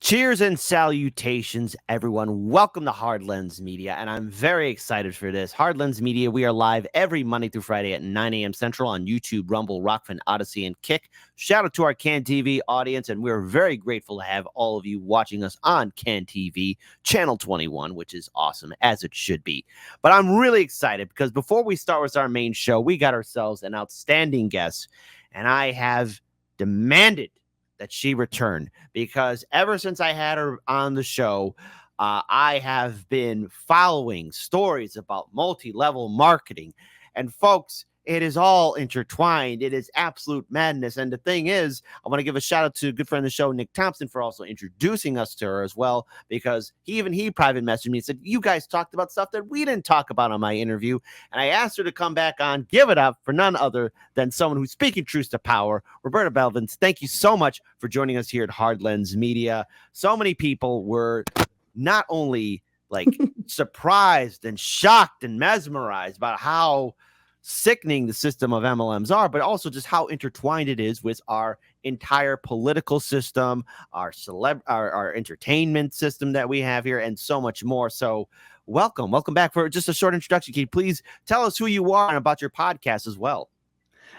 Cheers and salutations, everyone. Welcome to Hard Lens Media, and I'm very excited for this. Hard Lens Media, we are live every Monday through Friday at 9 a.m. Central on YouTube, Rumble, Rockfin, Odyssey, and Kick. Shout out to our Can TV audience, and we're very grateful to have all of you watching us on Can TV, Channel 21, which is awesome, as it should be. But I'm really excited because before we start with our main show, we got ourselves an outstanding guest, and I have demanded that she return because ever since I had her on the show, I have been following stories about multi-level marketing. And folks, it is all intertwined. It is absolute madness. And the thing is, I want to give a shout out to a good friend of the show, Nick Thompson, for also introducing us to her as well, because he private messaged me and said, you guys talked about stuff that we didn't talk about on my interview. And I asked her to come back on, give it up for none other than someone who's speaking truth to power, Roberta Blevins. Thank you so much for joining us here at Hard Lens Media. So many people were not only like surprised and shocked and mesmerized about how sickening the system of MLMs are, but also just how intertwined it is with our entire political system, our entertainment system that we have here, and so much more. So welcome back. For just a short introduction, can you please tell us who you are and about your podcast as well?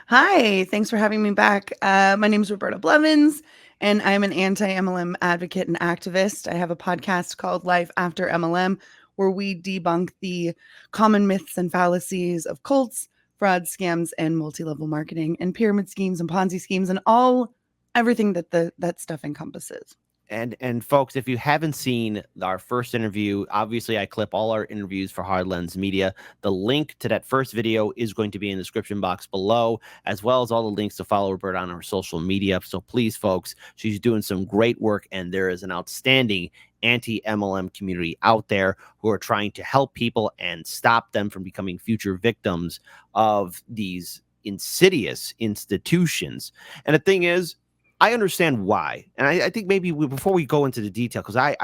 Hi, thanks for having me back. My name is Roberta Blevins, and I'm an anti-MLM advocate and activist. I have a podcast called Life After MLM, where we debunk the common myths and fallacies of cults, fraud, scams, and multi-level marketing, and pyramid schemes and Ponzi schemes, and everything that stuff encompasses. And folks, if you haven't seen our first interview, obviously I clip all our interviews for Hard Lens Media. The link to that first video is going to be in the description box below, as well as all the links to follow Roberta on her social media. So please, folks, she's doing some great work, and there is an outstanding anti-MLM community out there who are trying to help people and stop them from becoming future victims of these insidious institutions. And the thing is, I understand why. And I think maybe before we go into the detail, because I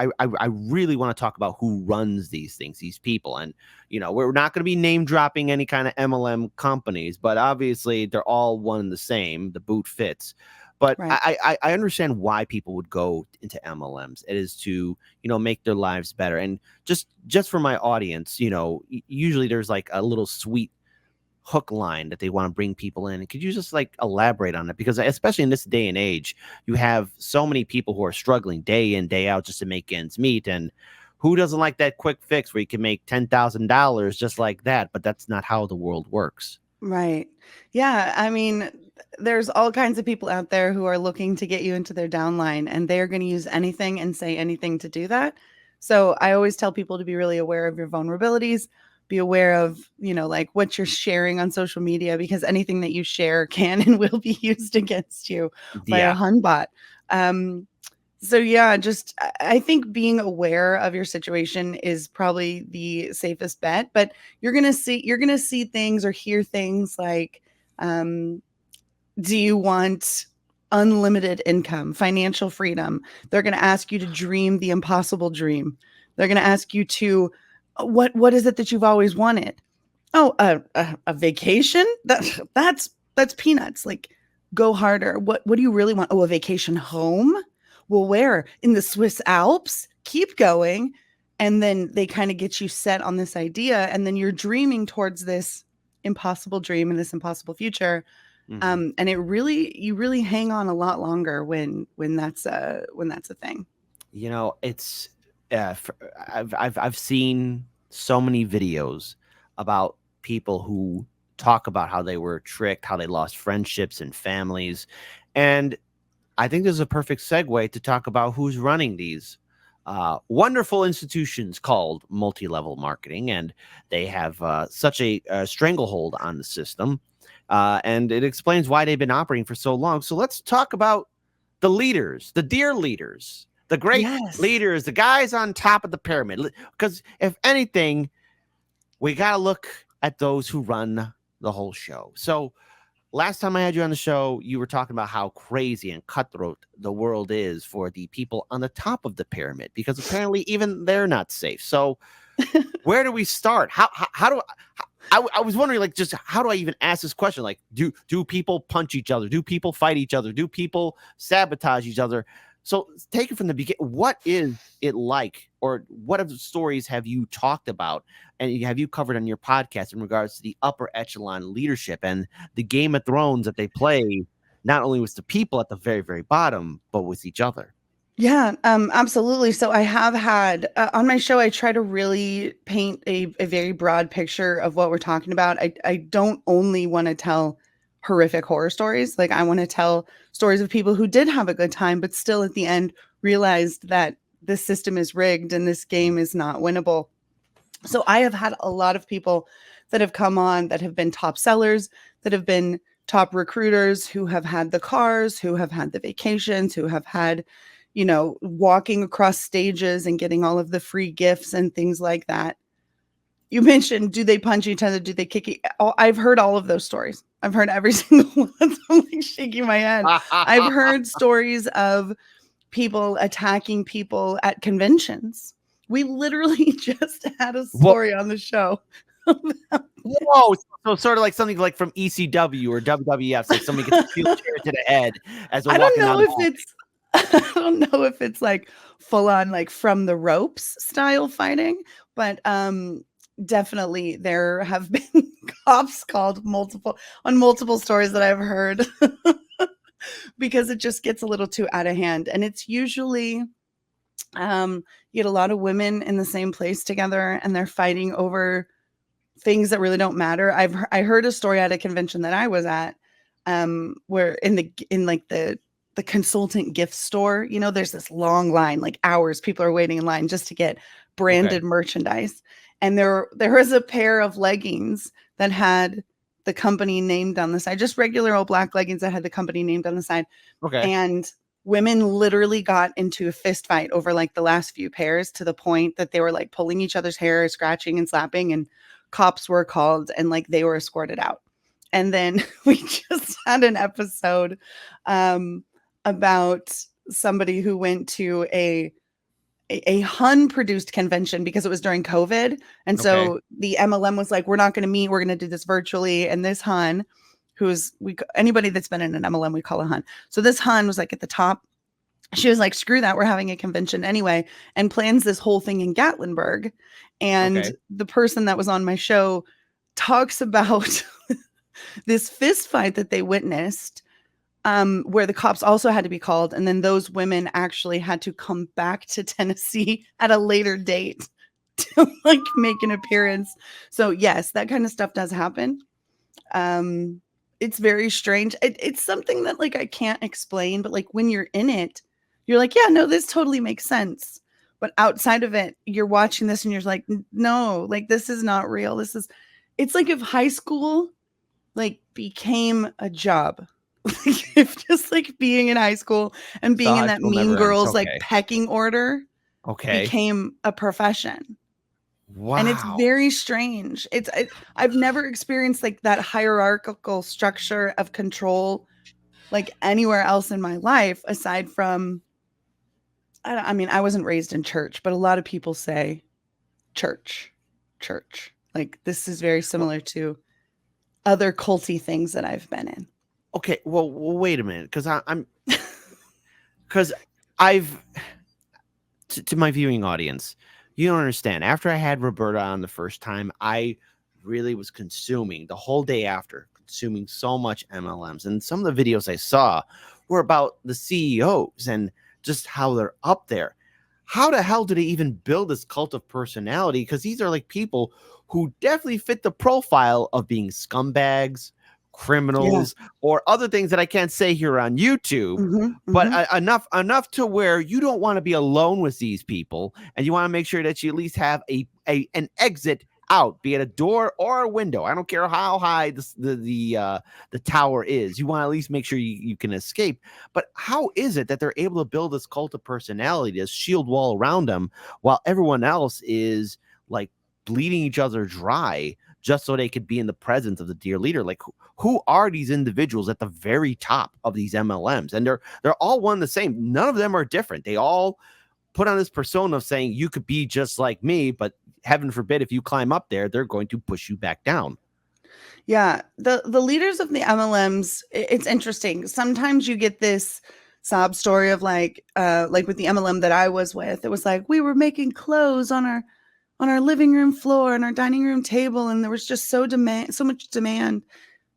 really want to talk about who runs these things, these people. And, you know, we're not going to be name dropping any kind of MLM companies, but obviously they're all one and the same. The boot fits. But right. I understand why people would go into MLMs. It is to, you know, make their lives better. And just for my audience, you know, usually there's like a little sweet hook line that they want to bring people in. And could you just like elaborate on it? Because especially in this day and age, you have so many people who are struggling day in, day out just to make ends meet. And who doesn't like that quick fix where you can make $10,000 just like that? But that's not how the world works. Right. Yeah. I mean, there's all kinds of people out there who are looking to get you into their downline, and they're going to use anything and say anything to do that. So I always tell people to be really aware of your vulnerabilities, be aware of, you know, like what you're sharing on social media, because anything that you share can and will be used against you by a Hunbot. So yeah, just I think being aware of your situation is probably the safest bet. But you're gonna see things or hear things like, do you want unlimited income, financial freedom? They're gonna ask you to dream the impossible dream. They're gonna ask you to what is it that you've always wanted? Oh, a vacation? That's peanuts. Like, go harder. What do you really want? Oh, a vacation home? Well, where? In the Swiss Alps? Keep going. And then they kind of get you set on this idea, and then you're dreaming towards this impossible dream and this impossible future. Mm-hmm. And you really hang on a lot longer when that's a thing. You know, it's I've seen so many videos about people who talk about how they were tricked, how they lost friendships and families. And I think this is a perfect segue to talk about who's running these wonderful institutions called multi-level marketing. And they have such a stranglehold on the system. And it explains why they've been operating for so long. So let's talk about the leaders, the dear leaders, the great leaders, the guys on top of the pyramid. Because if anything, we got to look at those who run the whole show. So last time I had you on the show, you were talking about how crazy and cutthroat the world is for the people on the top of the pyramid, because apparently even they're not safe. So where do we start? I was wondering, like, just how do I even ask this question? Like, do people punch each other? Do people fight each other? Do people sabotage each other? So take it from the beginning. What is it like, or what other stories have you talked about and have you covered on your podcast in regards to the upper echelon leadership and the Game of Thrones that they play, not only with the people at the very, very bottom, but with each other? Yeah, absolutely. So I have had on my show, I try to really paint a very broad picture of what we're talking about. I don't only want to tell horrific horror stories. Like I want to tell stories of people who did have a good time, but still at the end realized that this system is rigged and this game is not winnable. So I have had a lot of people that have come on that have been top sellers, that have been top recruiters, who have had the cars, who have had the vacations, who have had, walking across stages and getting all of the free gifts and things like that. You mentioned, do they punch each other? Do they kick each? I've heard all of those stories. I've heard every single one. I'm like shaking my head. I've heard stories of people attacking people at conventions. We literally just had a What? story on the show. Whoa! So sort of like something like from ECW or WWF, like somebody gets a steel chair to the head as they're I don't walking down know the if hall. it's I don't know if it's like full on like from the ropes style fighting, but definitely there have been cops called on multiple stories that I've heard because it just gets a little too out of hand. And it's usually you get a lot of women in the same place together and they're fighting over things that really don't matter. I heard a story at a convention that I was at, where in like the consultant gift store, there's this long line, like hours, people are waiting in line just to get branded merchandise. And there was a pair of leggings that had the company named on the side, just regular old black leggings that had the company named on the side. Okay. And women literally got into a fist fight over like the last few pairs, to the point that they were like pulling each other's hair, scratching and slapping, and cops were called and like they were escorted out. And then we just had an episode about somebody who went to a Hun produced convention because it was during COVID. And so the MLM was like, we're not going to meet. We're going to do this virtually. And this Hun, anybody that's been in an MLM, we call a Hun. So this Hun was like at the top. She was like, screw that. We're having a convention anyway, and plans this whole thing in Gatlinburg. And the person that was on my show talks about this fist fight that they witnessed, where the cops also had to be called. And then those women actually had to come back to Tennessee at a later date to like make an appearance. So yes, that kind of stuff does happen. It's very strange. It's something that like I can't explain, but like when you're in it, you're like, yeah, no, this totally makes sense. But outside of it, you're watching this and you're like, no, like this is not real. It's like if high school like became a job. If just like being in high school and being in that Mean Girls like pecking order became a profession. Wow. And it's very strange. I've never experienced like that hierarchical structure of control like anywhere else in my life, aside from, I mean, I wasn't raised in church, but a lot of people say church. Like this is very similar to other culty things that I've been in. Okay, well wait a minute, because I've to my viewing audience, you don't understand. After I had Roberta on the first time, I really was consuming the whole day after, consuming so much MLMs, and some of the videos I saw were about the CEOs and just how they're up there. How the hell do they even build this cult of personality? Because these are like people who definitely fit the profile of being scumbags, criminals, or other things that I can't say here on YouTube, but enough to where you don't want to be alone with these people, and you want to make sure that you at least have an exit out, be it a door or a window. I don't care how high the tower is. You want to at least make sure you can escape. But how is it that they're able to build this cult of personality, this shield wall around them, while everyone else is like bleeding each other dry just so they could be in the presence of the dear leader? Like, who are these individuals at the very top of these MLMs? And they're all one and the same. None of them are different. They all put on this persona of saying you could be just like me, but heaven forbid if you climb up there, they're going to push you back down. Yeah, the leaders of the MLMs, it's interesting. Sometimes you get this sob story of like with the MLM that I was with. It was like we were making clothes on our living room floor and our dining room table, and there was just so much demand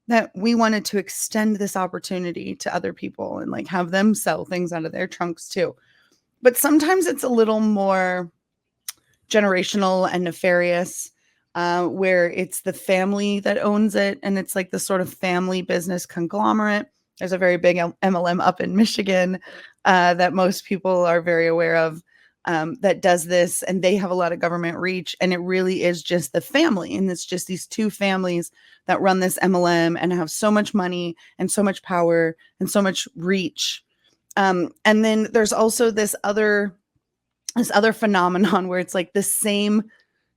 that we wanted to extend this opportunity to other people and like have them sell things out of their trunks too. But sometimes it's a little more generational and nefarious, where it's the family that owns it, and it's like the sort of family business conglomerate. There's a very big MLM up in Michigan that most people are very aware of, that does this, and they have a lot of government reach, and it really is just the family, and it's just these two families that run this MLM and have so much money and so much power and so much reach. And then there's also this other phenomenon where it's like the same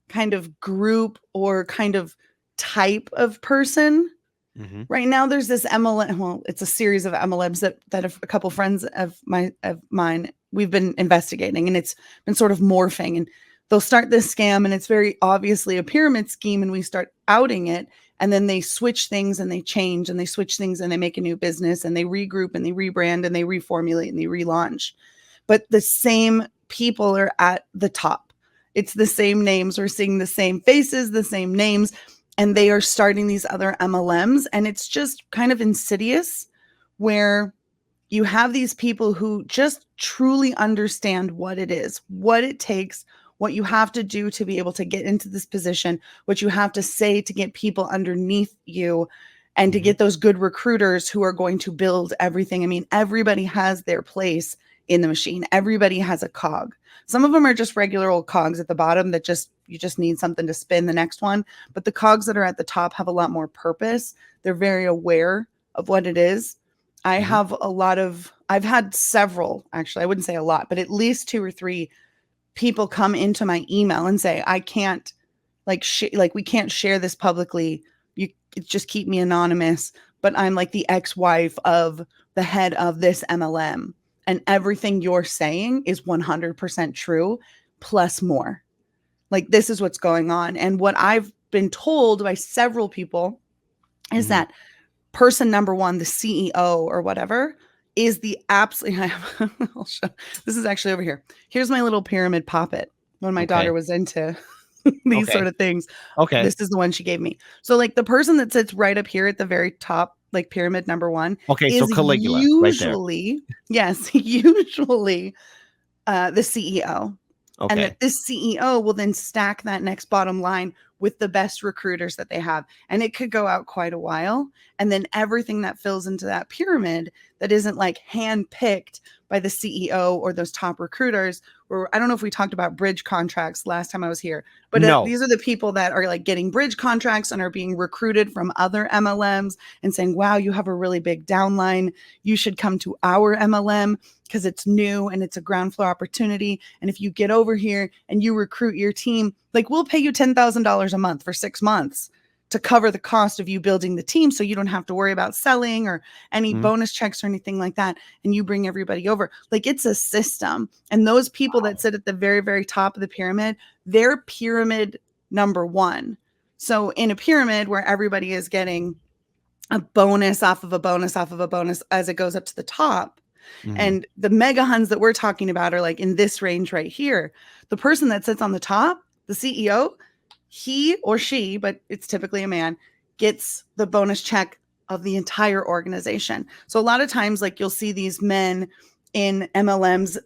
kind of group or kind of type of person. Mm-hmm. Right now there's this MLM, well, it's a series of MLMs that a couple friends of mine we've been investigating, and it's been sort of morphing, and they'll start this scam and it's very obviously a pyramid scheme, and we start outing it, and then they switch things and they change and they switch things and they make a new business and they regroup and they rebrand and they reformulate and they relaunch. But the same people are at the top. It's the same names. We're seeing the same faces, the same names, and they are starting these other MLMs. And it's just kind of insidious, where you have these people who just truly understand what it is, what it takes, what you have to do to be able to get into this position, what you have to say to get people underneath you, and to get those good recruiters who are going to build everything. I mean, everybody has their place in the machine. Everybody has a cog. Some of them are just regular old cogs at the bottom that you just need something to spin the next one. But the cogs that are at the top have a lot more purpose. They're very aware of what it is. I've had several, actually, I wouldn't say a lot, but at least 2 or 3 people come into my email and say, I can't we can't share this publicly. You just keep me anonymous, but I'm like the ex-wife of the head of this MLM. And everything you're saying is 100% true, plus more. Like, this is what's going on. And what I've been told by several people is that person number one, the CEO or whatever, is the absolute. This is actually over here. Here's my little pyramid poppet when my daughter was into these sort of things. Okay. This is the one she gave me. So like the person that sits right up here at the very top, like pyramid number one, is so Caligula, usually, right there. Yes, usually the CEO. Okay. And that this CEO will then stack that next bottom line with the best recruiters that they have. And it could go out quite a while. And then everything that fills into that pyramid that isn't like handpicked by the CEO or those top recruiters, or I don't know if we talked about bridge contracts last time I was here, but these are the people that are like getting bridge contracts and are being recruited from other MLMs and saying, wow, you have a really big downline. You should come to our MLM because it's new and it's a ground floor opportunity. And if you get over here and you recruit your team, like we'll pay you $10,000 a month for 6 months to cover the cost of you building the team, so you don't have to worry about selling or any bonus checks or anything like that. And you bring everybody over. Like, it's a system. And those people that sit at the very, very top of the pyramid, they're pyramid number one. So in a pyramid where everybody is getting a bonus off of a bonus off of a bonus as it goes up to the top, and the mega huns that we're talking about are like in this range right here. The person that sits on the top, the CEO, he or she, but it's typically a man, gets the bonus check of the entire organization. So a lot of times, like, you'll see these men in MLMs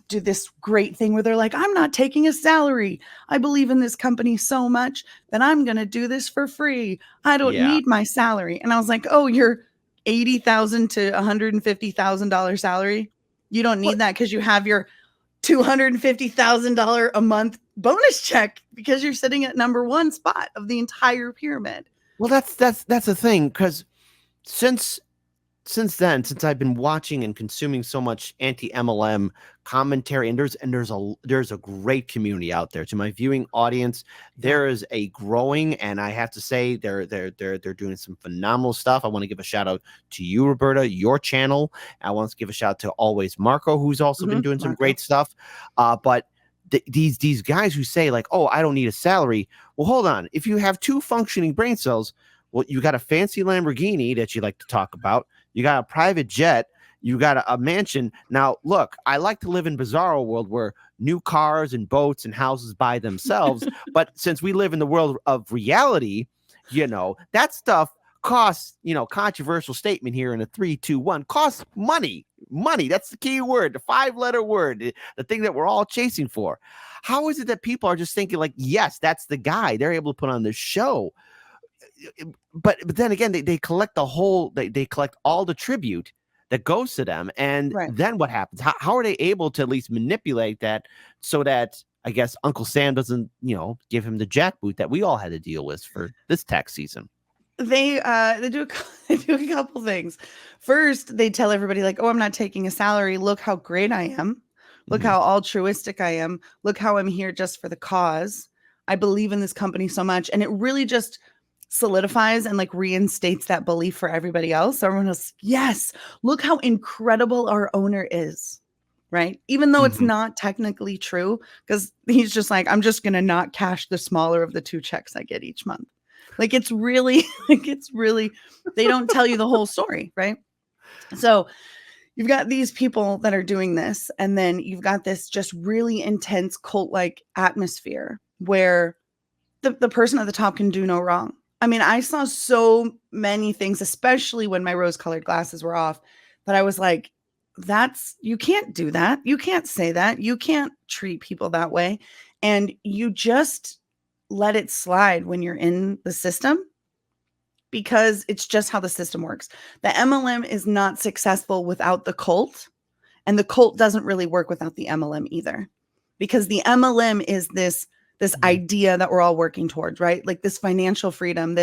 do this great thing where they're like, I'm not taking a salary. I believe in this company so much that I'm going to do this for free. I don't need my salary. And I was like, oh, you're $80,000 to $150,000 salary. You don't need that because you have your $250,000 a month bonus check because you're sitting at number one spot of the entire pyramid. Well, that's the thing, because since I've been watching and consuming so much anti-MLM commentary, and there's a great community out there. To my viewing audience, there is a growing, and I have to say they're doing some phenomenal stuff. I want to give a shout out to you, Roberta, your channel. I want to give a shout out to Always Marco, who's also been doing some great stuff. But these guys who say like, oh, I don't need a salary. Well, hold on. If you have 2 functioning brain cells, well, you got a fancy Lamborghini that you like to talk about. You got a private jet. You got a mansion. Now, look, I like to live in bizarro world where new cars and boats and houses by themselves. But since we live in the world of reality, that stuff costs, controversial statement here in a 3, 2, 1, costs money. Money. That's the key word, the 5-letter word, the thing that we're all chasing for. How is it that people are just thinking like, yes, that's the guy? They're able to put on this show. But then again, they collect they collect all the tribute that goes to them. And then what happens? How are they able to at least manipulate that so that, I guess, Uncle Sam doesn't, give him the jackboot that we all had to deal with for this tax season? They do a couple things. First, they tell everybody like, oh, I'm not taking a salary. Look how great I am. Look how altruistic I am. Look how I'm here just for the cause. I believe in this company so much. And it really just solidifies and like reinstates that belief for everybody else. So everyone else, yes, look how incredible our owner is. Right. Even though it's not technically true, because he's just like, I'm just going to not cash the smaller of the 2 checks I get each month. Like it's really, they don't tell you the whole story. Right. So you've got these people that are doing this, and then you've got this just really intense cult-like atmosphere where the person at the top can do no wrong. I mean, I saw so many things, especially when my rose-colored glasses were off, that I was like, you can't do that. You can't say that. You can't treat people that way. And you just let it slide when you're in the system, because it's just how the system works. The MLM is not successful without the cult, and the cult doesn't really work without the MLM either, because the MLM is this idea that we're all working towards, right? Like this financial freedom,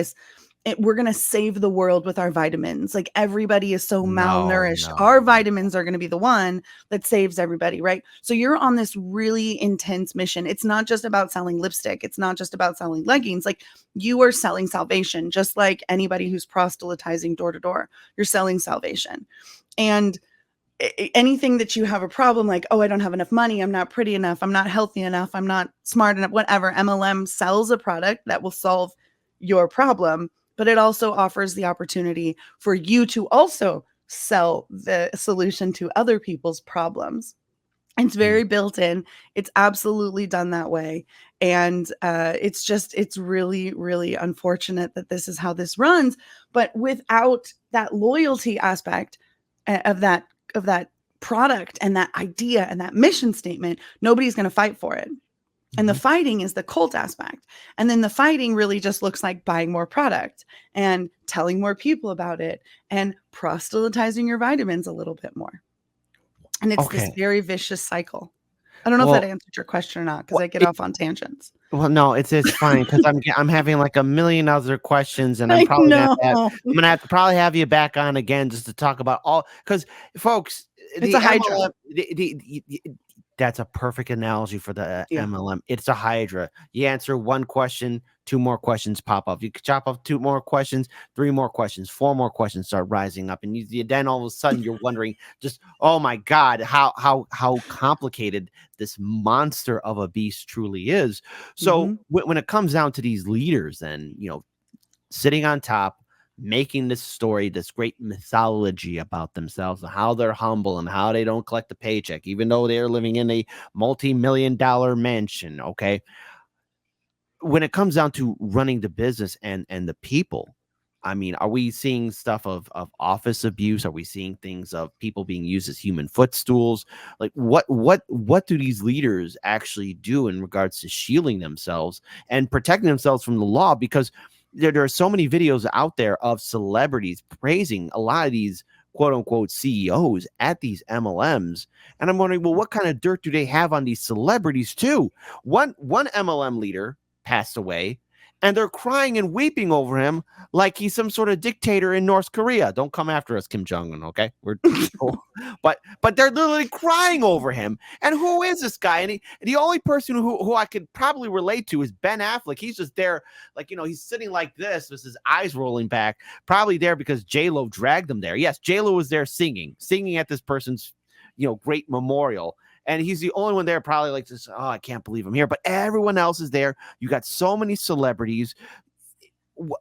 we're going to save the world with our vitamins. Like everybody is so malnourished. No. Our vitamins are going to be the one that saves everybody, right? So you're on this really intense mission. It's not just about selling lipstick. It's not just about selling leggings. Like you are selling salvation, just like anybody who's proselytizing door to door. You're selling salvation. And anything that you have a problem, like, oh, I don't have enough money, I'm not pretty enough, I'm not healthy enough, I'm not smart enough, whatever, MLM sells a product that will solve your problem, but it also offers the opportunity for you to also sell the solution to other people's problems. It's very built in. It's absolutely done that way. And it's really, really unfortunate that this is how this runs. But without that loyalty aspect of that product and that idea and that mission statement, nobody's going to fight for it. And the fighting is the cult aspect. And then the fighting really just looks like buying more product and telling more people about it and proselytizing your vitamins a little bit more. And it's this very vicious cycle. I don't know if that answered your question or not, because I get off on tangents. Well, no, it's fine, because I'm having like a million other questions, and I'm probably gonna have to probably have you back on again just to talk about all, because folks, it's a hydra. That's a perfect analogy for the MLM. It's a hydra. You answer one question, 2 more questions pop up. You chop up 2 more questions, 3 more questions, 4 more questions start rising up, and then all of a sudden you're wondering, just, oh my God, how complicated this monster of a beast truly is. So when it comes down to these leaders, then sitting on top, making this story, this great mythology about themselves and how they're humble and how they don't collect a paycheck, even though they're living in a multi-million-dollar mansion. Okay. When it comes down to running the business and the people, I mean, are we seeing stuff of office abuse? Are we seeing things of people being used as human footstools? Like what do these leaders actually do in regards to shielding themselves and protecting themselves from the law? Because there are so many videos out there of celebrities praising a lot of these quote unquote CEOs at these MLMs. And I'm wondering, well, what kind of dirt do they have on these celebrities too? One MLM leader passed away, and they're crying and weeping over him like he's some sort of dictator in North Korea. Don't come after us, Kim Jong-un, okay? We're but they're literally crying over him. And who is this guy? And the only person who I could probably relate to is Ben Affleck. He's just there, like, he's sitting like this with his eyes rolling back, probably there because J-Lo dragged him there. Yes, J-Lo was there singing at this person's, great memorial. And he's the only one there, probably like this. Oh, I can't believe I'm here. But everyone else is there. You got so many celebrities.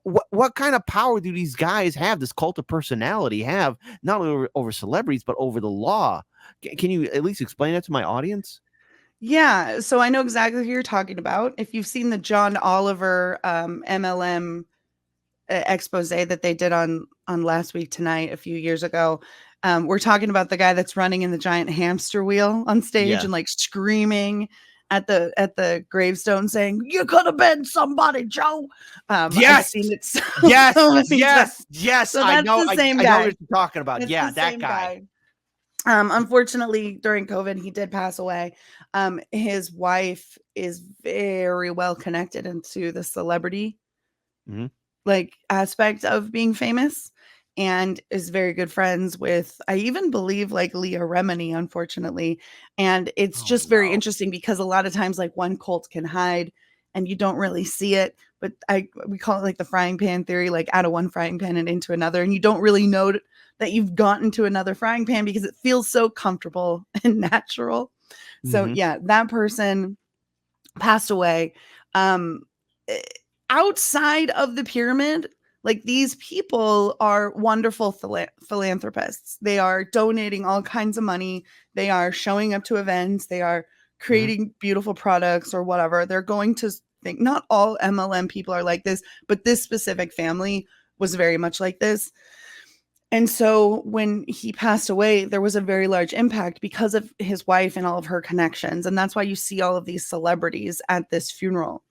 what kind of power do these guys have? This cult of personality have not only over celebrities but over the law. Can you at least explain that to my audience? Yeah, so I know exactly who you're talking about. If you've seen the John Oliver MLM expose that they did on Last Week Tonight a few years ago, we're talking about the guy that's running in the giant hamster wheel on stage Yeah. and like screaming at the gravestone saying, "You could have been somebody, Joe." I've Yes. seen it so, Yes. so many times. Yes. Yes. So I that's know. the same I know what guy. you're talking about. It's Yeah, the that same guy. guy. Unfortunately, during COVID, he did pass away. His wife is very well connected into the celebrity Hmm. like aspect of being famous and is very good friends with, I even believe, like Leah Remini, unfortunately. And it's Oh just very no. interesting because a lot of times like one cult can hide and you don't really see it, but we call it like the frying pan theory, like out of one frying pan and into another, and you don't really know that you've gotten to another frying pan because it feels so comfortable and natural. So Hmm. yeah, that person passed away. Um, eh, Outside of the pyramid, like these people are wonderful philanthropists. They are donating all kinds of money. They are showing up to events. They are Hmm. creating beautiful products or whatever. They're going to think not all MLM people are like this, but this specific family was very much like this. And so when he passed away, there was a very large impact because of his wife and all of her connections. And that's why you see all of these celebrities at this funeral.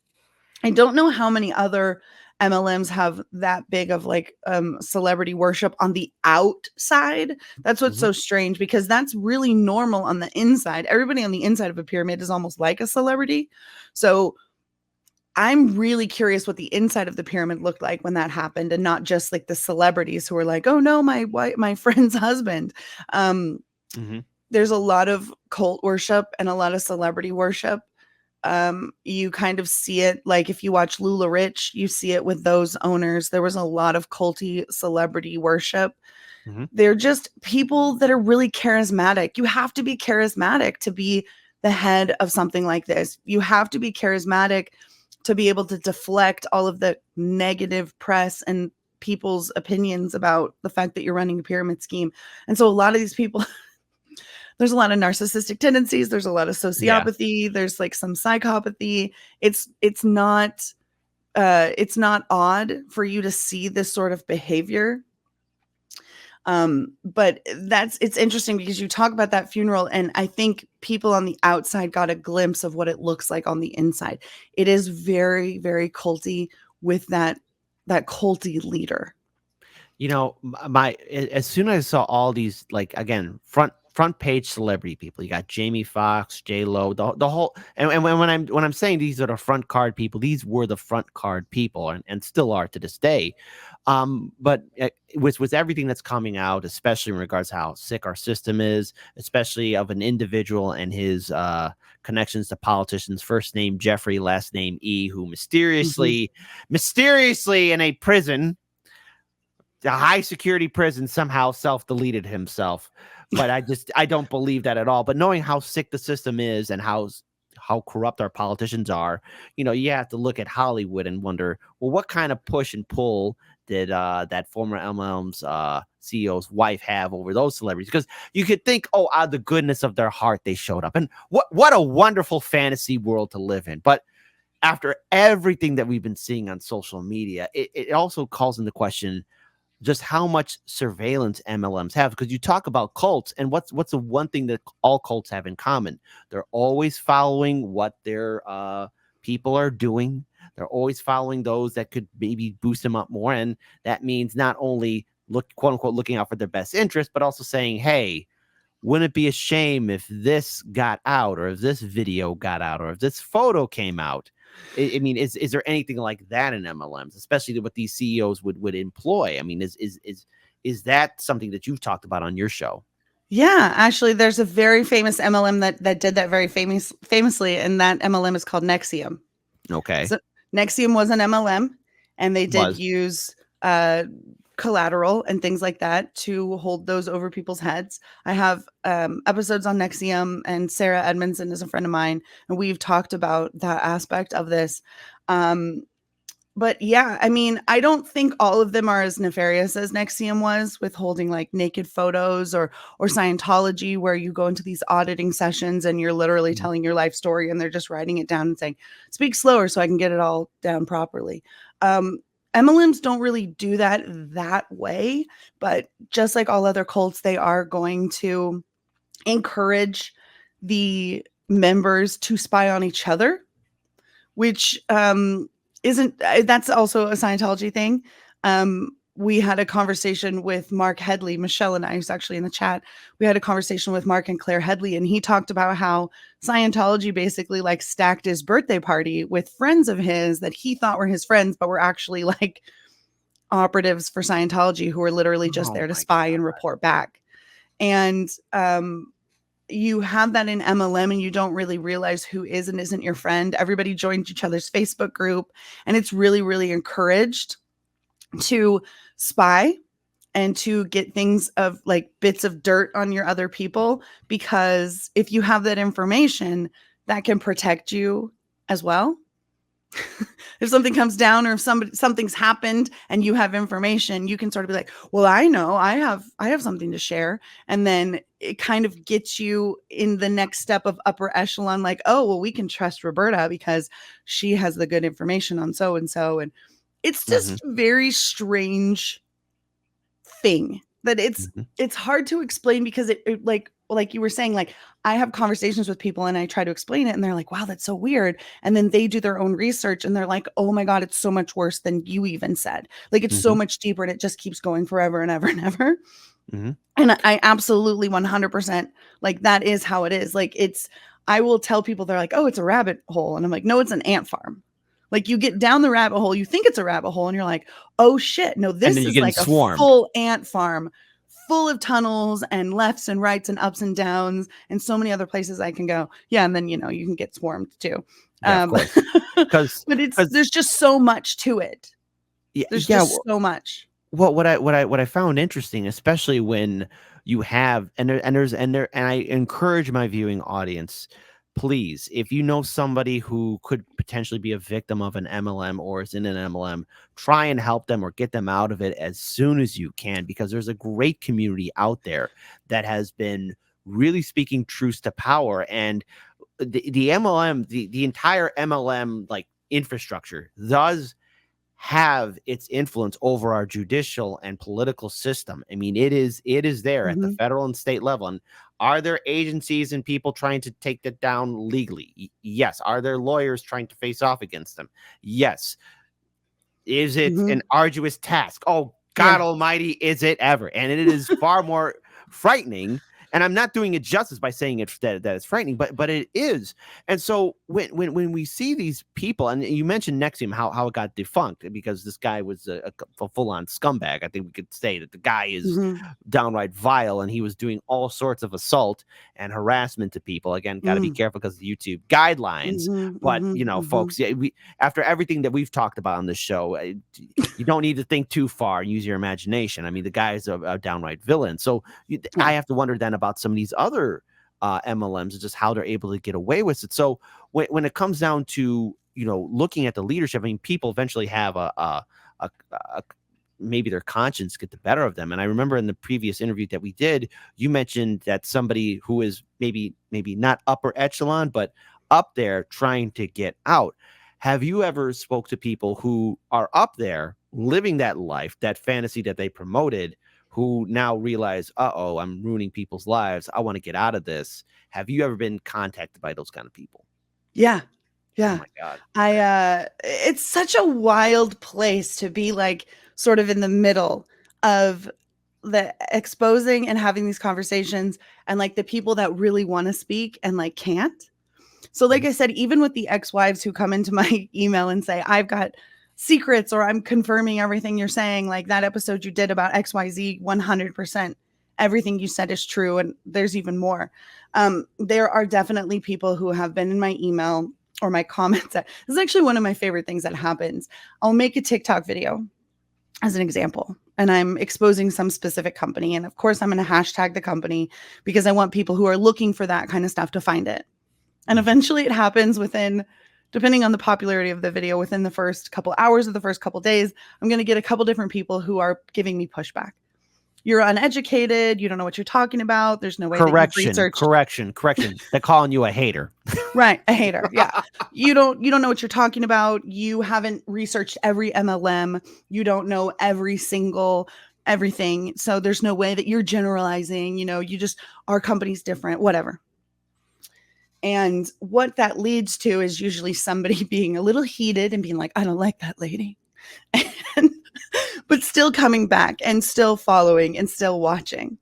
I don't know how many other MLMs have that big of like celebrity worship on the outside. That's what's Hmm. so strange because that's really normal on the inside. Everybody on the inside of a pyramid is almost like a celebrity. So I'm really curious what the inside of the pyramid looked like when that happened, and not just like the celebrities who were like, "Oh no, my friend's husband." Um, Hmm. there's a lot of cult worship and a lot of celebrity worship. You kind of see it like if you watch Lula Rich, you see it with those owners. There was a lot of culty celebrity worship. Hmm. They're just people that are really charismatic. You have to be charismatic to be the head of something like this. You have to be charismatic to be able to deflect all of the negative press and people's opinions about the fact that you're running a pyramid scheme. And so a lot of these people, there's a lot of narcissistic tendencies, there's a lot of Yeah. sociopathy, there's like some psychopathy. It's not odd for you to see this sort of behavior. But it's interesting because you talk about that funeral, and I think people on the outside got a glimpse of what it looks like on the inside. It is very, very culty with that culty leader. As soon as I saw all these, like, again, front page celebrity people, you got Jamie Foxx, J Lo, the whole, and when I'm saying these are the front card people, these were the front card people, and still are to this day. But with everything that's coming out, especially in regards to how sick our system is, especially of an individual and his connections to politicians, first name Jeffrey, last name E, who Mhm. mysteriously in a prison, a high security prison, somehow self-deleted himself. But I don't believe that at all. But knowing how sick the system is and how corrupt our politicians are, you have to look at Hollywood and wonder, well, what kind of push and pull did that former MLM's CEO's wife have over those celebrities? Because you could think, oh, out of the goodness of their heart, they showed up. And what a wonderful fantasy world to live in. But after everything that we've been seeing on social media, it also calls into question just how much surveillance MLMs have, because you talk about cults, and what's the one thing that all cults have in common? They're always following what their people are doing. They're always following those that could maybe boost them up more, and that means not only quote unquote looking out for their best interest, but also saying, hey, wouldn't it be a shame if this got out, or if this video got out, or if this photo came out? I mean, is there anything like that in MLMs, especially what these CEOs would employ? I mean, is that something that you've talked about on your show? Yeah, actually, there's a very famous MLM that did that very famously, and that MLM is called Nexium. Okay. So Nexium was an MLM, and they did Was. use uh, collateral and things like that to hold those over people's heads. I have episodes on Nexium, and Sarah Edmondson is a friend of mine, and we've talked about that aspect of this. Um, But yeah, I mean, I don't think all of them are as nefarious as Nexium was, with holding like naked photos, or Scientology, where you go into these auditing sessions and you're literally Mhm. telling your life story and they're just writing it down and saying, speak slower so I can get it all down properly. MLMs don't really do that way, but just like all other cults, they are going to encourage the members to spy on each other, which isn't that's also a Scientology thing. We had a conversation with Mark Headley, Michelle and I, who's actually in the chat. We had a conversation with Mark and Claire Headley, and he talked about how Scientology basically like stacked his birthday party with friends of his that he thought were his friends, but were actually like operatives for Scientology who were literally just Oh there to my spy God. and report back. And you have that in MLM and you don't really realize who is and isn't your friend. Everybody joins each other's Facebook group, and it's really, really encouraged to spy and to get things of like bits of dirt on your other people, because if you have that information, that can protect you as well. If something comes down, or if something's happened and you have information, you can sort of be like, well, I know I have something to share. And then it kind of gets you in the next step of upper echelon, like, oh, well, we can trust Roberta because she has the good information on so and so. And it's Mhm. just very strange thing that Mhm. it's hard to explain, because it like you were saying, like I have conversations with people and I try to explain it and they're like, wow, that's so weird, and then they do their own research and they're like, oh my god, it's so much worse than you even said, like it's so Mhm. much deeper, and it just keeps going forever and ever and ever. Mhm. And I absolutely 100%, like that is how it is. Like I will tell people, they're like, oh, it's a rabbit hole, and I'm like, no, it's an ant farm. Like you get down the rabbit hole, you think it's a rabbit hole, and you're like, oh shit, no, And then this you're is getting like a swarmed. full ant farm, full of tunnels and lefts and rights and ups and downs and so many other places I can go. Yeah, and then you can get swarmed too. Yeah, of course. Because But because there's just so much to it. yeah, There's yeah. just so much. Well, what I found interesting, especially when you have and I encourage my viewing audience, please, if you know somebody who could potentially be a victim of an MLM or is in an MLM, try and help them or get them out of it as soon as you can, because there's a great community out there that has been really speaking truth to power. And the MLM, the entire MLM like infrastructure does have its influence over our judicial and political system. I mean, it is there at the Mhm. federal and state level. And are there agencies and people trying to take that down legally? Yes. Are there lawyers trying to face off against them? Yes. Is it Mhm. an arduous task? Oh, God Yeah. almighty, is it ever? And it is far more frightening. And I'm not doing it justice by saying that it's frightening, but it is. And so when we see these people, and you mentioned Nexium, how it got defunct because this guy was a full on scumbag. I think we could say that the guy is Mhm. downright vile, and he was doing all sorts of assault and harassment to people. Again, got to be Mm. careful because of the YouTube guidelines. Mhm. But Mhm. Mhm. folks, yeah, we after everything that we've talked about on this show, you don't need to think too far and use your imagination. I mean, the guy is a downright villain. So I Yeah. have to wonder then about some of these other MLMs and just how they're able to get away with it. So when it comes down to looking at the leadership, I mean, people eventually have a maybe their conscience get the better of them. And I remember in the previous interview that we did, you mentioned that somebody who is maybe not upper echelon, but up there trying to get out. Have you ever spoke to people who are up there living that life, that fantasy that they promoted, who now realize, uh-oh, I'm ruining people's lives. I want to get out of this. Have you ever been contacted by those kind of people? Yeah. Oh Yeah. my God. It's such a wild place to be, like sort of in the middle of the exposing and having these conversations, and like the people that really want to speak and like can't. So like Mhm. I said, even with the ex-wives who come into my email and say, I've got secrets, or I'm confirming everything you're saying, like that episode you did about XYZ, 100%. Everything you said is true. And there's even more. There are definitely people who have been in my email or my comments. This is actually one of my favorite things that happens. I'll make a TikTok video as an example, and I'm exposing some specific company. And of course, I'm going to hashtag the company because I want people who are looking for that kind of stuff to find it. And Mhm. eventually it happens within depending on the popularity of the video, within the first couple hours of the first couple days, I'm going to get a couple different people who are giving me pushback. You're uneducated. You don't know what you're talking about. There's no way that you've researched. Correction. They're calling you a hater. Right. A hater. Yeah. You don't know what you're talking about. You haven't researched every MLM. You don't know every single everything. So there's no way that you're generalizing, you just, our company's different, whatever. And what that leads to is usually somebody being a little heated and being like, I don't like that lady. But still coming back and still following and still watching.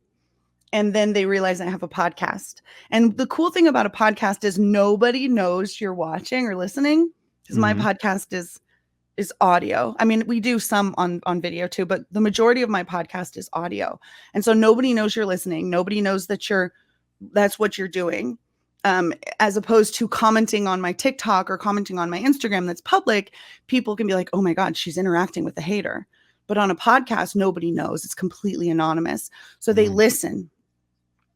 And then they realize I have a podcast. And the cool thing about a podcast is nobody knows you're watching or listening, because my podcast is audio. I mean, we do some on video too, but the majority of my podcast is audio. And so nobody knows you're listening. Nobody knows that that's what you're doing. As opposed to commenting on my TikTok or commenting on my Instagram that's public, people can be like, oh my God, she's interacting with the hater. But on a podcast, nobody knows. It's completely anonymous. So they listen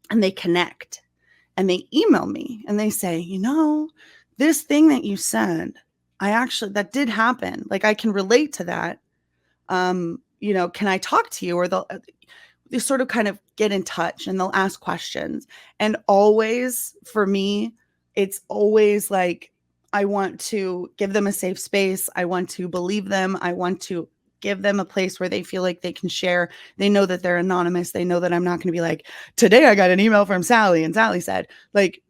and they connect and they email me and they say, this thing that you said, that did happen. Like, I can relate to that. Can I talk to you? Or they sort of kind of get in touch and they'll ask questions. And always, for me, it's always like, I want to give them a safe space. I want to believe them. I want to give them a place where they feel like they can share. They know that they're anonymous. They know that I'm not going to be like, today I got an email from Sally and Sally said, like,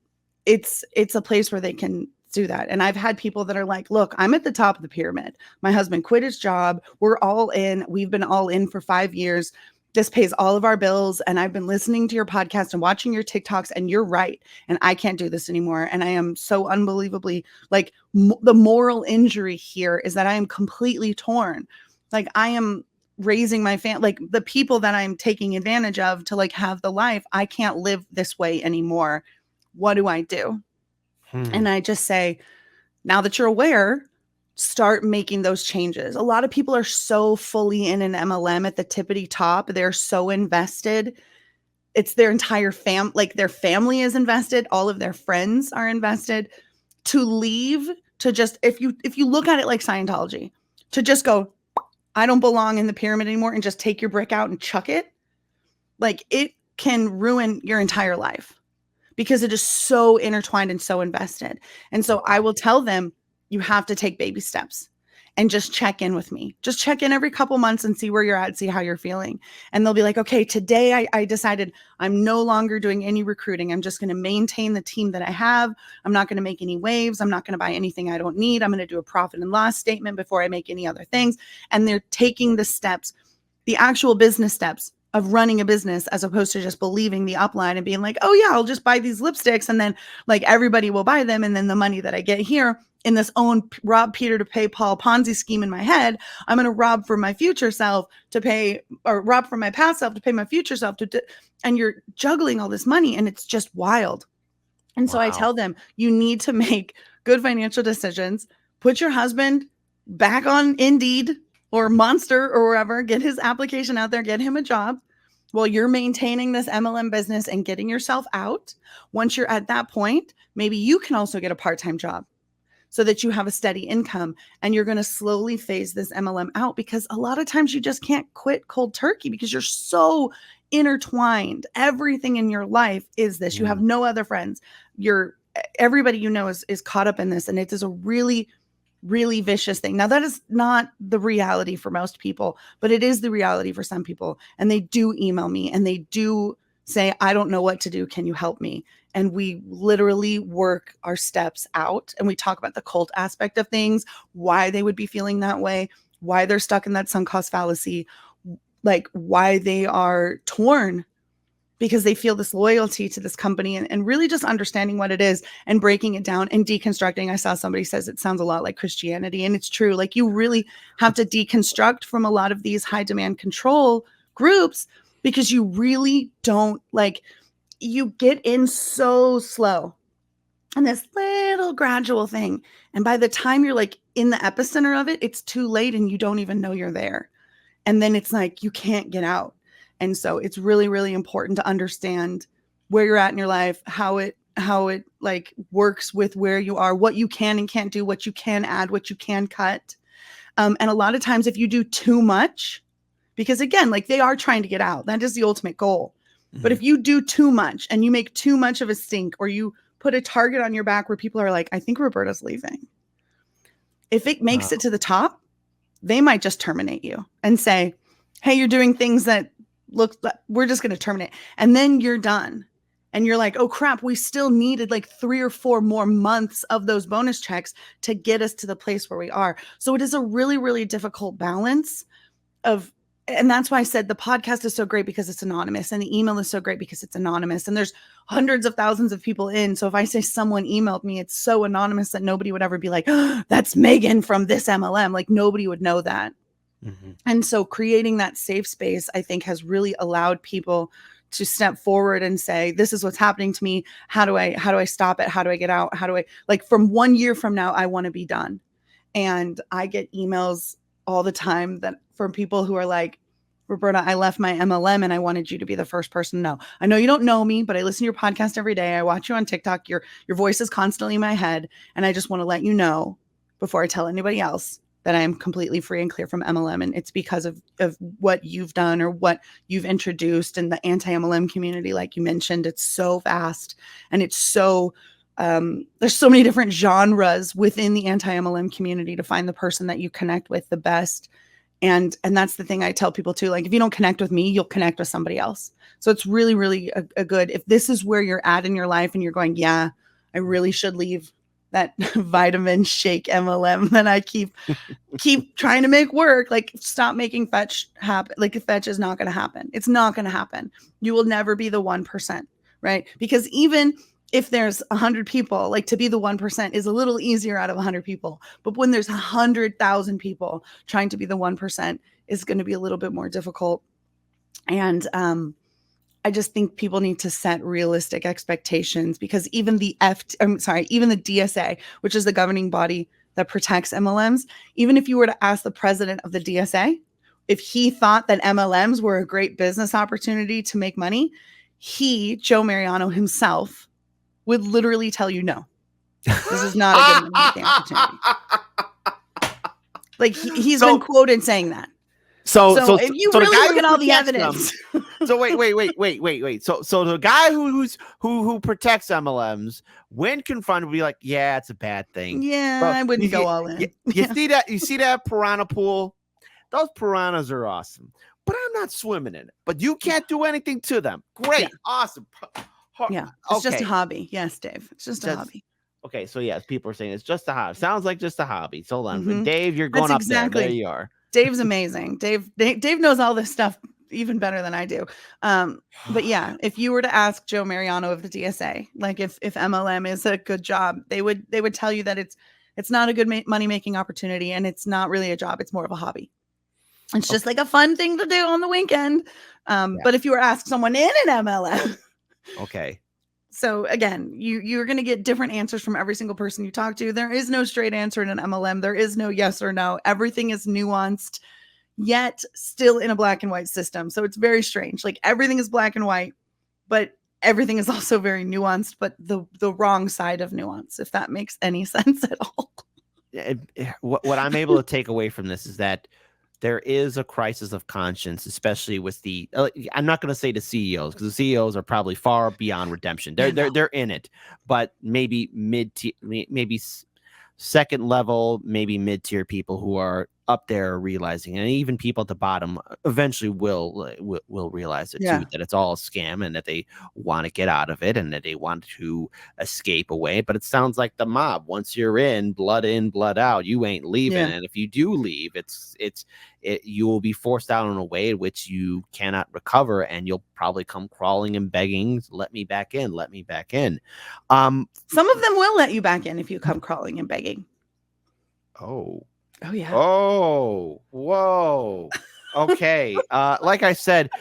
it's a place where they can do that. And I've had people that are like, look, I'm at the top of the pyramid. My husband quit his job. We're all in. We've been all in for 5 years. This pays all of our bills. And I've been listening to your podcast and watching your TikToks, and you're right. And I can't do this anymore. And I am so unbelievably, like, the moral injury here is that I am completely torn. Like, I am raising my family, like the people that I'm taking advantage of to like have the life. I can't live this way anymore. What do I do? And I just say, now that you're aware, start making those changes. A lot of people are so fully in an MLM at the tippity top. They're so invested. It's their entire their family is invested. All of their friends are invested. To leave, to just, if you look at it like Scientology, to just go, I don't belong in the pyramid anymore, and just take your brick out and chuck it, like, it can ruin your entire life because it is so intertwined and so invested. And so I will tell them, you have to take baby steps and just check in with me. Just check in every couple months and see where you're at, see how you're feeling. And they'll be like, okay, today I decided I'm no longer doing any recruiting. I'm just going to maintain the team that I have. I'm not going to make any waves. I'm not going to buy anything I don't need. I'm going to do a profit and loss statement before I make any other things. And they're taking the steps, the actual business steps of running a business, as opposed to just believing the upline and being like, oh yeah, I'll just buy these lipsticks and then like everybody will buy them. And then the money that I get here in this own rob Peter to pay Paul Ponzi scheme in my head, I'm going to rob from my future self to pay, or rob from my past self to pay my future self and you're juggling all this money, and it's just wild. And so I tell them, you need to make good financial decisions, put your husband back on Indeed or Monster or wherever, get his application out there, get him a job while you're maintaining this MLM business and getting yourself out. Once you're at that point, maybe you can also get a part-time job so that you have a steady income, and you're going to slowly phase this MLM out, because a lot of times you just can't quit cold turkey because you're so intertwined. Everything in your life is this. You have no other friends. Everybody you know is caught up in this, and it is a really, really vicious thing. Now, that is not the reality for most people, but it is the reality for some people. And they do email me and they do say, I don't know what to do. Can you help me? And we literally work our steps out, and we talk about the cult aspect of things, why they would be feeling that way, why they're stuck in that sunk cost fallacy, like why they are torn because they feel this loyalty to this company, and really just understanding what it is and breaking it down and deconstructing. I saw somebody says it sounds a lot like Christianity, and it's true. Like, you really have to deconstruct from a lot of these high demand control groups, because you really don't, like, you get in so slow and this little gradual thing. And by the time you're like in the epicenter of it, it's too late and you don't even know you're there. And then it's like, you can't get out. And so it's really, really important to understand where you're at in your life, how it it like works with where you are, what you can and can't do, what you can add, what you can cut. And a lot of times if you do too much, because again, like they are trying to get out, that is the ultimate goal. But if you do too much and you make too much of a stink, or you put a target on your back where people are like, I think Roberta's leaving. If it makes it to the top, they might just terminate you and say, hey, you're doing things that we're just going to terminate. And then you're done. And you're like, oh crap, we still needed like 3 or 4 more months of those bonus checks to get us to the place where we are. So it is a really, really difficult balance of, and that's why I said the podcast is so great because it's anonymous, and the email is so great because it's anonymous, and there's hundreds of thousands of people in. So if I say someone emailed me, it's so anonymous that nobody would ever be like, oh, that's Megan from this MLM. Like nobody would know that. And so creating that safe space, I think, has really allowed people to step forward and say, this is what's happening to me. How do I stop it? How do I get out? How do I, like, from 1 year from now, I want to be done. And I get emails all the time that from people who are like, Roberta, I left my MLM and I wanted you to be the first person to know. I know you don't know me, but I listen to your podcast every day. I watch you on TikTok. Your voice is constantly in my head. And I just want to let you know before I tell anybody else that I am completely free and clear from MLM. And it's because of what you've done or what you've introduced in the anti-MLM community. Like you mentioned, it's so vast, and it's so, there's so many different genres within the anti-MLM community to find the person that you connect with the best. And that's the thing I tell people too. Like, if you don't connect with me, you'll connect with somebody else. So it's really, really a good, if this is where you're at in your life and you're going, yeah, I really should leave that vitamin shake MLM that I keep trying to make work. Like, stop making fetch happen. Like, fetch is not going to happen. It's not going to happen. You will never be the 1%, right? Because even if there's 100 people, like, to be the 1% is a little easier out of 100 people. But when there's 100,000 people, trying to be the 1% is going to be a little bit more difficult. And I just think people need to set realistic expectations, because even the even the DSA, which is the governing body that protects MLMs, even if you were to ask the president of the DSA if he thought that MLMs were a great business opportunity to make money, Joe Mariano himself, would literally tell you, no, this is not a good money-making opportunity. Like, he's been quoted saying that. So if you really look at all the evidence. So wait. So the guy who protects MLMs, when confronted, will be like, yeah, it's a bad thing. Yeah, but I wouldn't go all in. You see that piranha pool? Those piranhas are awesome, but I'm not swimming in it. But you can't do anything to them. Great, awesome. Yeah, it's just a hobby. Yes, Dave, it's just a hobby. Okay, so yes, people are saying it's just a hobby. Sounds like just a hobby. So hold on, Dave, you're going up there. There you are. Dave's amazing. Dave knows all this stuff even better than I do. But yeah, if you were to ask Joe Mariano of the DSA, like if MLM is a good job, they would tell you that it's not a good money-making opportunity, and it's not really a job. It's more of a hobby. It's just like a fun thing to do on the weekend. But if you were asked someone in an MLM, okay. So again, you're going to get different answers from every single person you talk to. There is no straight answer in an MLM. There is no yes or no. Everything is nuanced, yet still in a black and white system. So it's very strange. Like, everything is black and white, but everything is also very nuanced, but the wrong side of nuance, if that makes any sense at all. What I'm able to take away from this is that there is a crisis of conscience, especially with the, I'm not going to say the CEOs, because the CEOs are probably far beyond redemption. They're in it, but maybe maybe second level, maybe mid-tier people who are up there realizing, and even people at the bottom eventually will realize it too, that it's all a scam, and that they want to get out of it, and that they want to escape away. But it sounds like the mob. Once you're in, blood out, you ain't leaving. And if you do leave, you will be forced out in a way in which you cannot recover, and you'll probably come crawling and begging, let me back in. Some of them will let you back in if you come crawling and begging. Oh yeah. Oh, whoa. Okay. Like I said,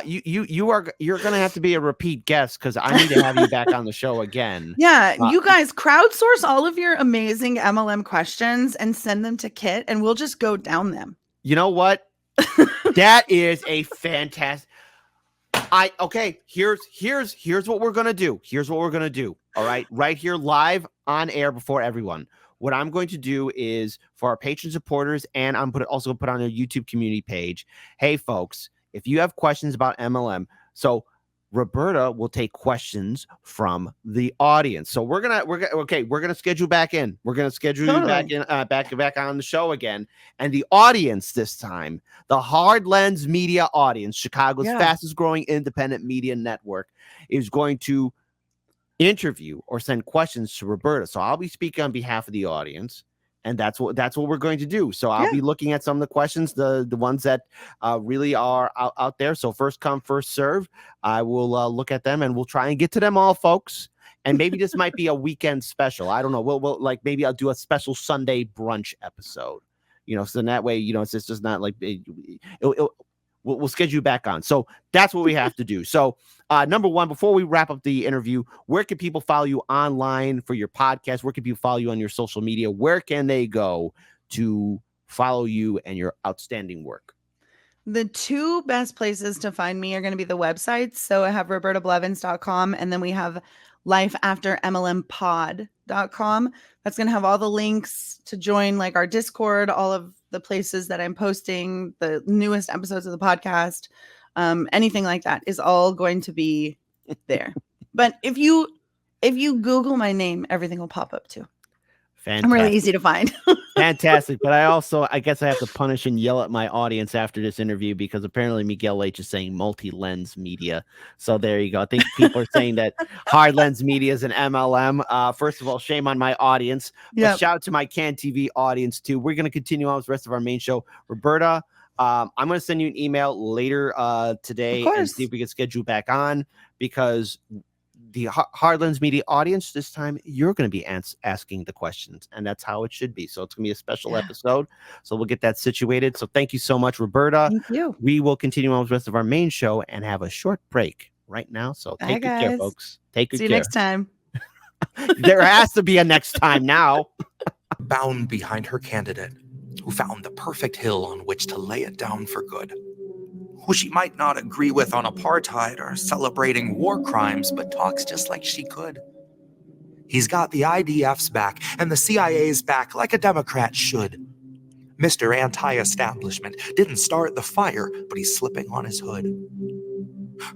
you're gonna have to be a repeat guest, because I need to have you back on the show again. Yeah, you guys crowdsource all of your amazing MLM questions and send them to Kit, and we'll just go down them. You know what? That is a fantastic. Here's what we're gonna do. Here's what we're gonna do. All right, right here live on air before everyone. What I'm going to do is for our patron supporters, and I'm also put on a YouTube community page. Hey, folks, if you have questions about MLM, so Roberta will take questions from the audience. So we're gonna schedule back in. We're gonna schedule you back in, back on the show again. And the audience this time, the Hard Lens Media audience, Chicago's fastest growing independent media network, is going to interview or send questions to Roberta. So I'll be speaking on behalf of the audience. And that's what we're going to do. So I'll be looking at some of the questions, the ones that really are out there. So first come, first serve. I will look at them and we'll try and get to them all, folks. And maybe this might be a weekend special. I don't know. We'll like maybe I'll do a special Sunday brunch episode. So in that way, it's just not like we'll schedule you back on. So that's what we have to do. So number one, before we wrap up the interview, where can people follow you online for your podcast? Where can people follow you on your social media? Where can they go to follow you and your outstanding work? The two best places to find me are going to be the websites. So I have robertablevins.com, and then we have lifeaftermlmpod.com. That's going to have all the links to join like our Discord, all of the places that I'm posting the newest episodes of the podcast. Anything like that is all going to be there. But if you Google my name, everything will pop up too. Fantastic. I'm really easy to find. Fantastic. But I guess I have to punish and yell at my audience after this interview because apparently Miguel H is saying multi-lens media. So there you go. I think people are saying that Hard Lens Media is an MLM. First of all, shame on my audience. But shout out to my Can TV audience too. We're going to continue on with the rest of our main show. Roberta, I'm going to send you an email later today and see if we can schedule back on because the Hard Lens Media audience, this time you're going to be asking the questions, and that's how it should be. So it's going to be a special episode. So we'll get that situated. So thank you so much, Roberta. Thank you. We will continue on with the rest of our main show and have a short break right now. So take good care, folks. Take good care. See you next time. There has to be a next time now. Bound behind her candidate, who found the perfect hill on which to lay it down for good. Who she might not agree with on apartheid or celebrating war crimes, but talks just like she could. He's got the IDF's back and the CIA's back like a Democrat should. Mr. Anti-Establishment didn't start the fire, but he's slipping on his hood.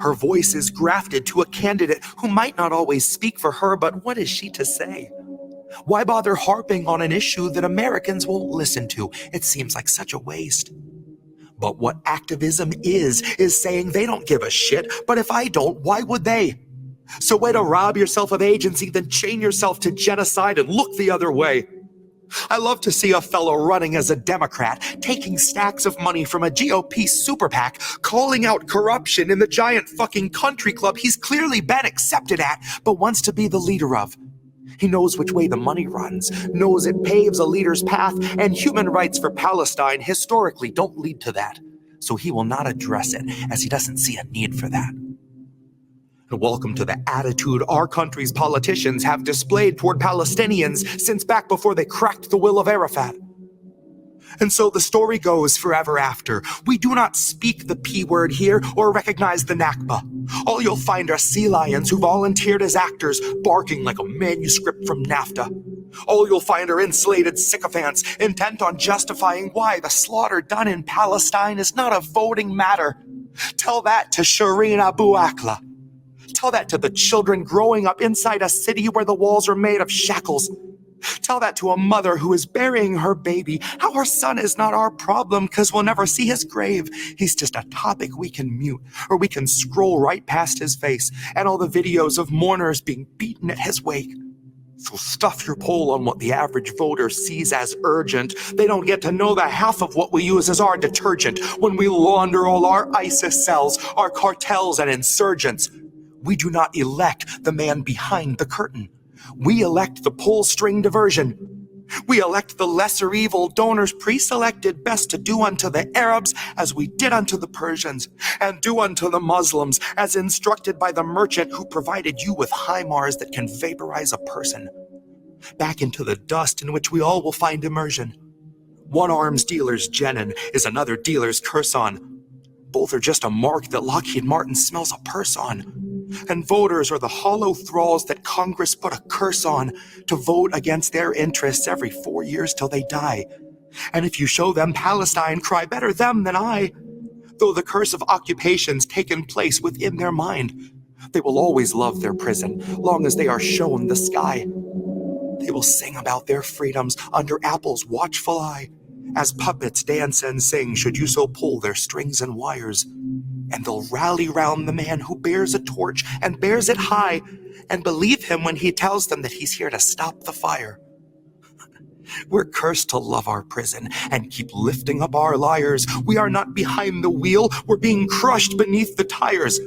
Her voice is grafted to a candidate who might not always speak for her, but what is she to say? Why bother harping on an issue that Americans won't listen to? It seems like such a waste. But what activism is saying they don't give a shit, but if I don't, why would they? So way to rob yourself of agency, then chain yourself to genocide and look the other way. I love to see a fellow running as a Democrat, taking stacks of money from a GOP super PAC, calling out corruption in the giant fucking country club he's clearly been accepted at, but wants to be the leader of. He knows which way the money runs, knows it paves a leader's path, and human rights for Palestine historically don't lead to that. So he will not address it, as he doesn't see a need for that. And welcome to the attitude our country's politicians have displayed toward Palestinians since back before they cracked the will of Arafat. And so the story goes forever after. We do not speak the P word here or recognize the Nakba. All you'll find are sea lions who volunteered as actors, barking like a manuscript from NAFTA. All you'll find are insulated sycophants intent on justifying why the slaughter done in Palestine is not a voting matter. Tell that to Shireen Abu Akleh. Tell that to the children growing up inside a city where the walls are made of shackles. Tell that to a mother who is burying her baby, how her son is not our problem because we'll never see his grave. He's just a topic we can mute, or we can scroll right past his face and all the videos of mourners being beaten at his wake. So stuff your poll on what the average voter sees as urgent. They don't get to know the half of what we use as our detergent when we launder all our ISIS cells, our cartels and insurgents. We do not elect the man behind the curtain. We elect the poll string diversion. We elect the lesser evil donors pre-selected best to do unto the Arabs as we did unto the Persians, and do unto the Muslims as instructed by the merchant who provided you with HIMARS that can vaporize a person. Back into the dust in which we all will find immersion. One arms dealer's Jenin is another dealer's Kherson. Both are just a mark that Lockheed Martin smells a purse on. And voters are the hollow thralls that Congress put a curse on to vote against their interests every 4 years till they die. And if you show them Palestine, cry better them than I. Though the curse of occupation's taken place within their mind, they will always love their prison, long as they are shown the sky. They will sing about their freedoms under Apple's watchful eye, as puppets dance and sing should you so pull their strings and wires. And they'll rally round the man who bears a torch and bears it high, and believe him when he tells them that he's here to stop the fire. We're cursed to love our prison and keep lifting up our liars. We are not behind the wheel, we're being crushed beneath the tires.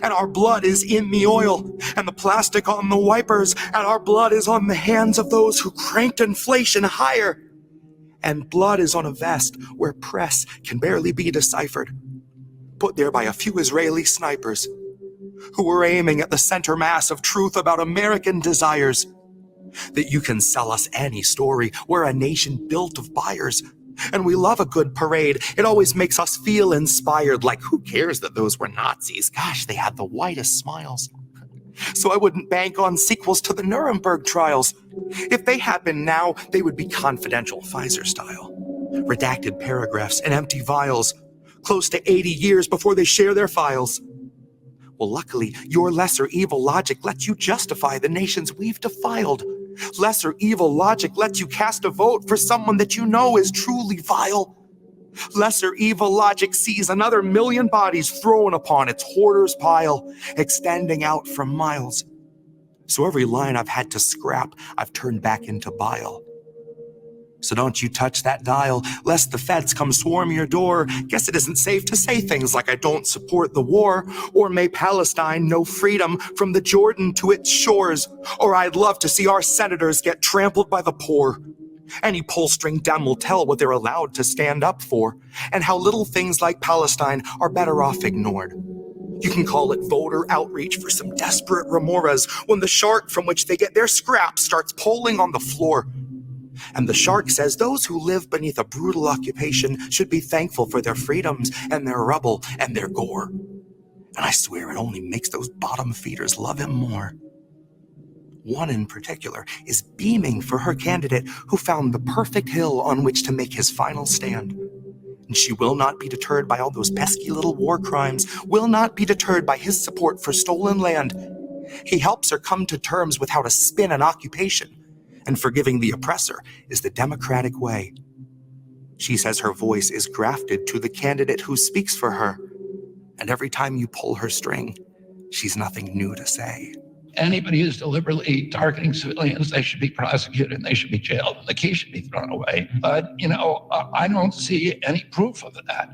And our blood is in the oil, and the plastic on the wipers, and our blood is on the hands of those who cranked inflation higher. And blood is on a vest where press can barely be deciphered, put there by a few Israeli snipers who were aiming at the center mass of truth about American desires. That you can sell us any story, we're a nation built of buyers. And we love a good parade. It always makes us feel inspired, like who cares that those were Nazis? Gosh, they had the whitest smiles. So I wouldn't bank on sequels to the Nuremberg trials. If they happened now, they would be confidential Pfizer style. Redacted paragraphs and empty vials, close to 80 years before they share their files. Well, luckily, your lesser evil logic lets you justify the nations we've defiled. Lesser evil logic lets you cast a vote for someone that you know is truly vile. Lesser evil logic sees another million bodies thrown upon its hoarder's pile, extending out for miles. So every line I've had to scrap, I've turned back into bile. So don't you touch that dial, lest the feds come swarm your door. Guess it isn't safe to say things like I don't support the war, or may Palestine know freedom from the Jordan to its shores, or I'd love to see our senators get trampled by the poor. Any pull-string dem will tell what they're allowed to stand up for, and how little things like Palestine are better off ignored. You can call it voter outreach for some desperate remoras when the shark from which they get their scraps starts polling on the floor. And the shark says those who live beneath a brutal occupation should be thankful for their freedoms and their rubble and their gore. And I swear it only makes those bottom feeders love him more. One in particular is beaming for her candidate who found the perfect hill on which to make his final stand. And she will not be deterred by all those pesky little war crimes, will not be deterred by his support for stolen land. He helps her come to terms with how to spin an occupation, and forgiving the oppressor is the democratic way. She says her voice is grafted to the candidate who speaks for her, and every time you pull her string, she's nothing new to say. Anybody who's deliberately targeting civilians, they should be prosecuted and they should be jailed and the key should be thrown away. But, I don't see any proof of that.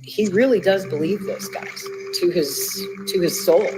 He really does believe this, guys, to his soul.